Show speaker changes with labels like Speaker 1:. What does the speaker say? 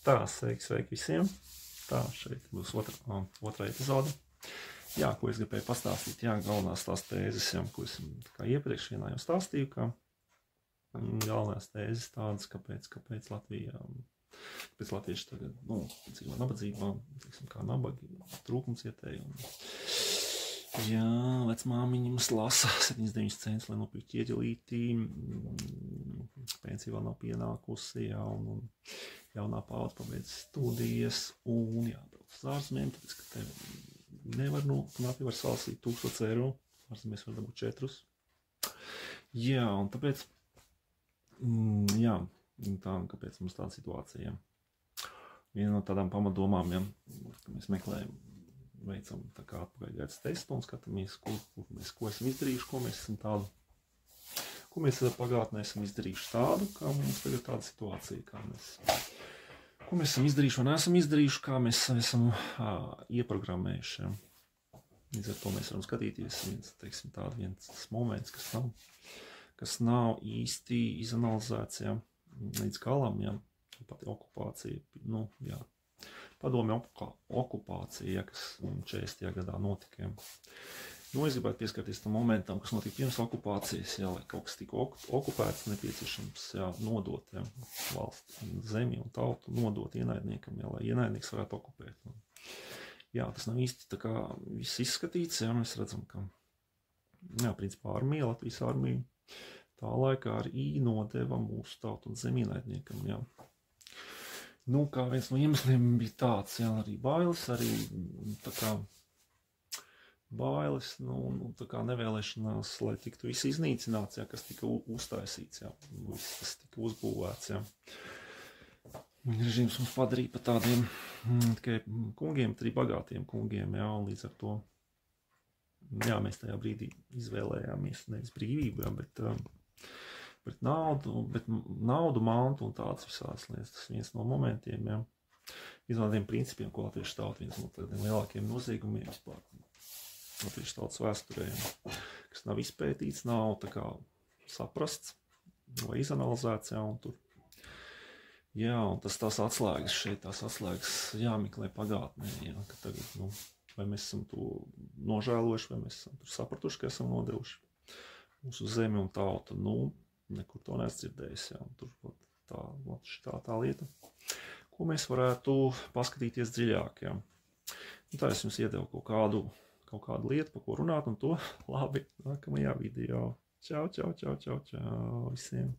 Speaker 1: Tā, sveiki visiem. Tā, šeit būs otrā epizode. Jā, ko es gribēju pastāstīt, galvenās tās tēzes, ko es iepriekš vienā jau stāstīju, ka galvenās tēzes tādas, kāpēc latvieši tagad, dzīvo nabadzībā, kā nabagi, trūkums ietēji. Jā, vecmāmiņa mums lasa 79 centus, lai nopirkt ķieģelītī, pensija vēl nav pienākusi, un jaunā paudze pabeidz studijas, un jābrauc uz ārzemēm, tāpēc, ka te nevar nopirkt, var salsīt 1000 eiro, ārzemēs var dabūt 4. Jā, un tāpēc, kāpēc mums tāda situācija? Viena no tādām pamatdomām, ka mēs veicam tā kā atpakaļgaitas testu un skatāmies, ko esam izdarījuši, ko mēs pagātnē esam izdarījuši tādu, kā mums tagad tāda situācija, ko mēs esam izdarījuši un neesam izdarījuši, kā mēs esam ieprogrammējuši. Līdz ar to mēs varam skatīties viens moments, kas nav īsti izanalizēts, līdz galam, pati okupācija, padomju okupācija, kas 40. gadā notika. Es gribētu pieskarties tam momentam, kas notika pirms okupācijas, lai kaut kas tika okupēts, nepieciešams nodot valsts zemi un tautu, nodot ienaidniekam, lai ienaidnieks varētu okupēt. Tas nav īsti tā kā viss izskatīts, mēs redzam, ka, principā armija, Latvijas armija, tā laikā arī nodeva mūsu tautu un zemi ienaidniekam, kā viens no iemesliem bija tāds, arī bailes, arī tā kā bailes, tā kā nevēlēšanās, lai tiktu viss iznīcināts, kas tika uztaisīts, viss tas tika uzbūvēts, Režīms mums padarīja par tādiem tikai kungiem, arī bagātiem kungiem, un līdz ar to, mēs tajā brīdī izvēlējāmies nevis brīvību, bet naudu, mantu un tādas visādas lietas. Tas viens no momentiem, viens no tādiem principiem, ko latviešu tauta, viens no tādiem lielākiem noziegumiem vispār latviešu tautas vēsturē, kas nav izpētīts, nav tā kā saprasts vai izanalizēts, un tur. Un tās atslēgas šeit, tās atslēgas jāmeklē pagātnē, ka tagad, vai mēs esam to nožēlojuši, vai mēs esam tur sapratuši, ka esam nodevuši mūsu zemi un tautu, nekur to neesmu dzirdējis, tur tā lieta, ko mēs varētu paskatīties dziļāk, Tā es jums iedevu kaut kādu lietu, par ko runāt, un to labi nākamajā video. Čau visiem!